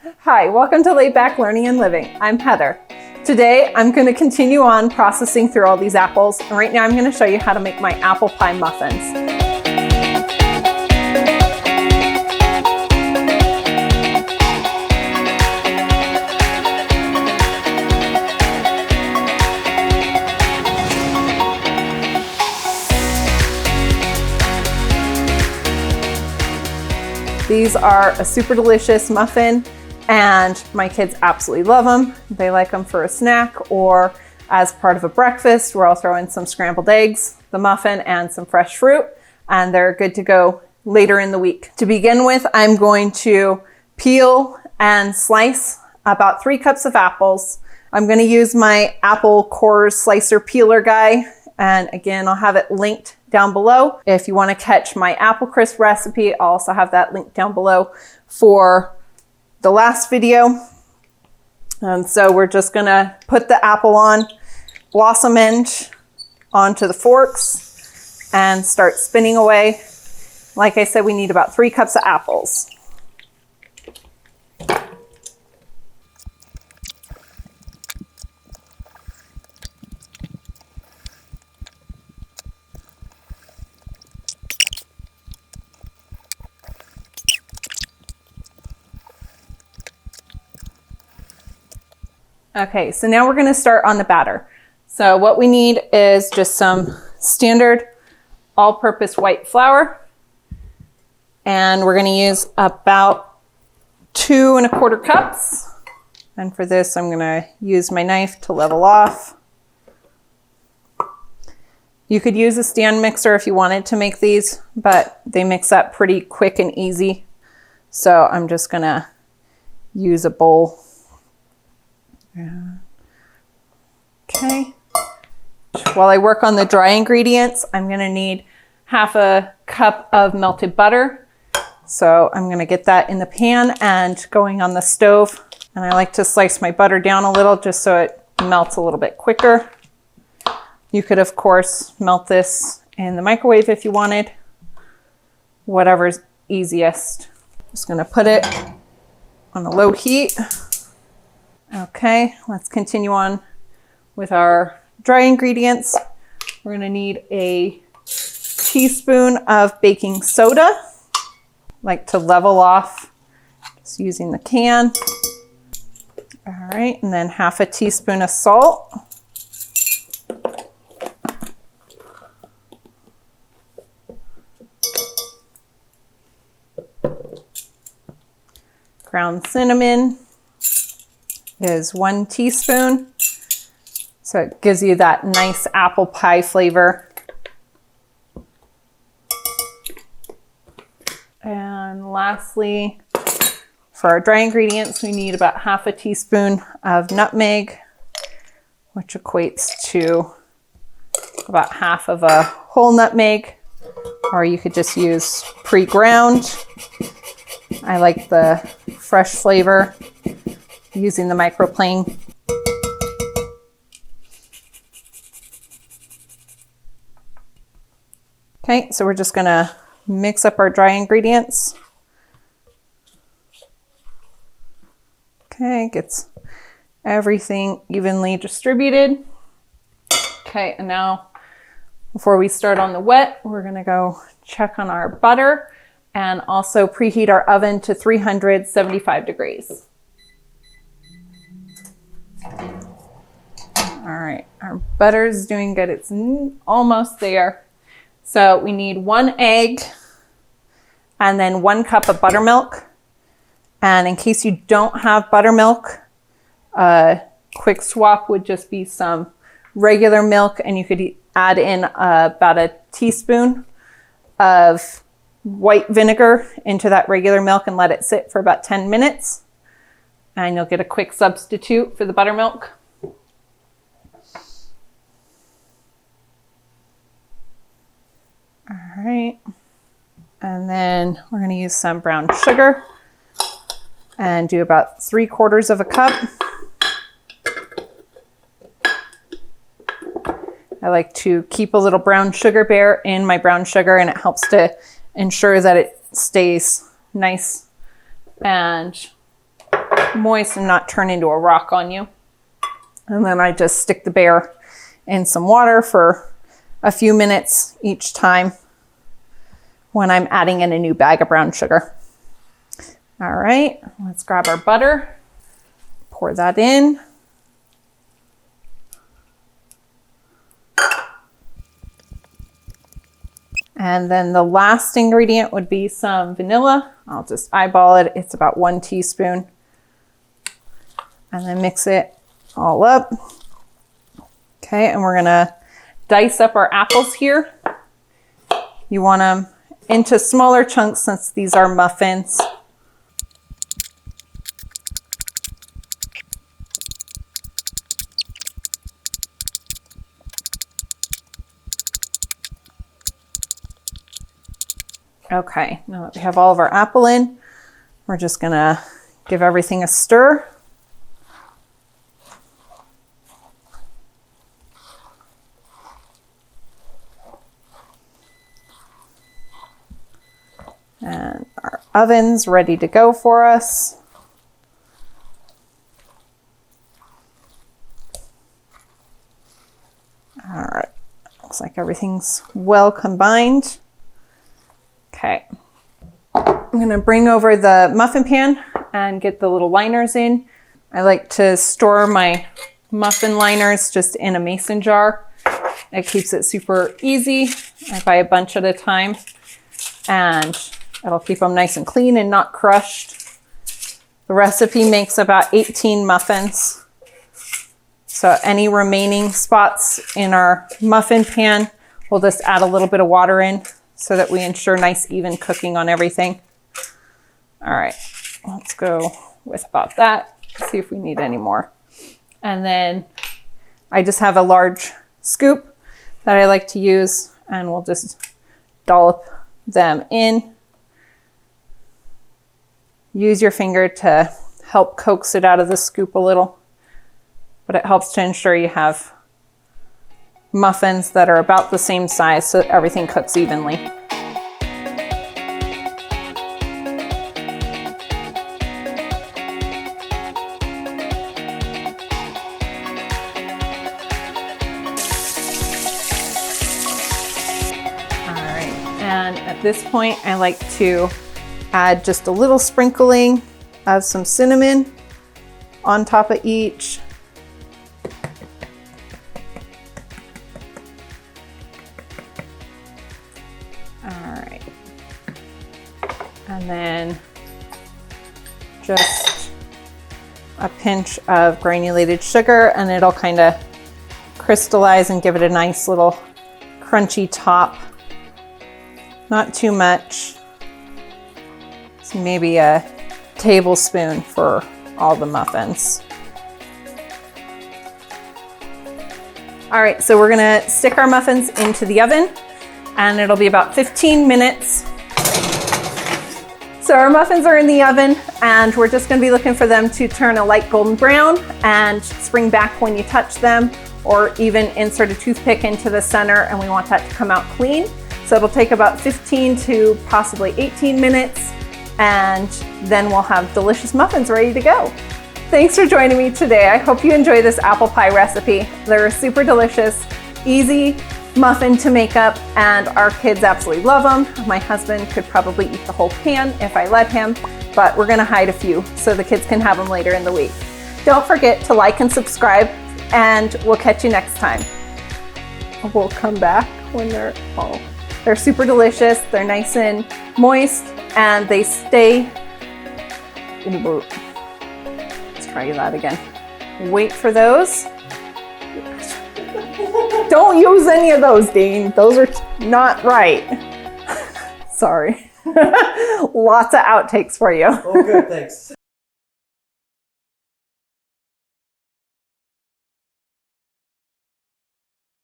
Hi, welcome to Laid Back Learning and Living. I'm Heather. Today I'm going to continue on processing through all these apples, and right now I'm going to show you how to make my apple pie muffins. These are a super delicious muffin, and my kids absolutely love them. They like them for a snack or as part of a breakfast where I'll throw in some scrambled eggs, the muffin, and some fresh fruit, and they're good to go later in the week. To begin with, I'm going to peel and slice about 3 cups of apples. I'm going to use my apple core slicer peeler guy, and again, I'll have it linked down below. If you want to catch my apple crisp recipe, I'll also have that linked down below for the last video. And so we're just gonna put the apple on, blossom end onto the forks, and start spinning away. Like I said, we need about 3 cups of apples. Okay, so now we're going to start on the batter. So what we need is just some standard all-purpose white flour. And we're going to use about 2 1/4 cups. And for this, I'm going to use my knife to level off. You could use a stand mixer if you wanted to make these, but they mix up pretty quick and easy. So I'm just going to use a bowl. Okay. While I work on the dry ingredients, I'm going to need 1/2 cup of melted butter. So I'm going to get that in the pan and going on the stove. And I like to slice my butter down a little just so it melts a little bit quicker. You could, of course, melt this in the microwave if you wanted. Whatever's easiest. Just going to put it on a low heat. Okay, let's continue on with our dry ingredients. We're going to need a teaspoon of baking soda. Like to level off just using the can. All right, and then 1/2 teaspoon of salt. Ground cinnamon is 1 teaspoon. So it gives you that nice apple pie flavor. And lastly, for our dry ingredients, we need about 1/2 teaspoon of nutmeg, which equates to about 1/2 of a whole nutmeg, or you could just use pre-ground. I like the fresh flavor using the microplane. Okay, so we're just gonna mix up our dry ingredients. Okay, gets everything evenly distributed. Okay, and now before we start on the wet, we're gonna go check on our butter and also preheat our oven to 375 degrees. All right, our butter is doing good. It's almost there. So we need 1 egg and then 1 cup of buttermilk. And in case you don't have buttermilk, a quick swap would just be some regular milk, and you could add in about a teaspoon of white vinegar into that regular milk and let it sit for about 10 minutes. And you'll get a quick substitute for the buttermilk. All right, and then we're going to use some brown sugar and do about 3/4 cup. I like to keep a little brown sugar bear in my brown sugar, and it helps to ensure that it stays nice and moist and not turn into a rock on you. And then I just stick the bear in some water for a few minutes each time when I'm adding in a new bag of brown sugar. All right, let's grab our butter, pour that in. And then the last ingredient would be some vanilla. I'll just eyeball it. It's about 1 teaspoon. And then mix it all up. Okay, and we're gonna dice up our apples here. You want them into smaller chunks since these are muffins. Okay, now that we have all of our apple in, we're just gonna give everything a stir. And our oven's ready to go for us. All right, looks like everything's well combined. Okay, I'm gonna bring over the muffin pan and get the little liners in. I like to store my muffin liners just in a mason jar. It keeps it super easy. I buy a bunch at a time and it'll keep them nice and clean and not crushed. The recipe makes about 18 muffins. So any remaining spots in our muffin pan, we'll just add a little bit of water in so that we ensure nice even cooking on everything. All right, let's go with about that. See if we need any more. And then I just have a large scoop that I like to use, and we'll just dollop them in. Use your finger to help coax it out of the scoop a little, but it helps to ensure you have muffins that are about the same size so that everything cooks evenly. All right, and at this point, I like to add just a little sprinkling of some cinnamon on top of each. And then just a pinch of granulated sugar, and it'll kind of crystallize and give it a nice little crunchy top. Not too much. So maybe a tablespoon for all the muffins. All right, so we're gonna stick our muffins into the oven, and it'll be about 15 minutes. So our muffins are in the oven, and we're just gonna be looking for them to turn a light golden brown and spring back when you touch them, or even insert a toothpick into the center, and we want that to come out clean. So it'll take about 15 to possibly 18 minutes, and then we'll have delicious muffins ready to go. Thanks for joining me today. I hope you enjoy this apple pie recipe. They're super delicious, easy muffin to make up, and our kids absolutely love them. My husband could probably eat the whole pan if I let him, but we're gonna hide a few so the kids can have them later in the week. Don't forget to like and subscribe, and we'll catch you next time. We'll come back when they're super delicious. They're nice and moist, and they stay. Let's try that again. Wait for those. Don't use any of those, Dean. Those are not right. Sorry. Lots of outtakes for you. Oh, good, thanks.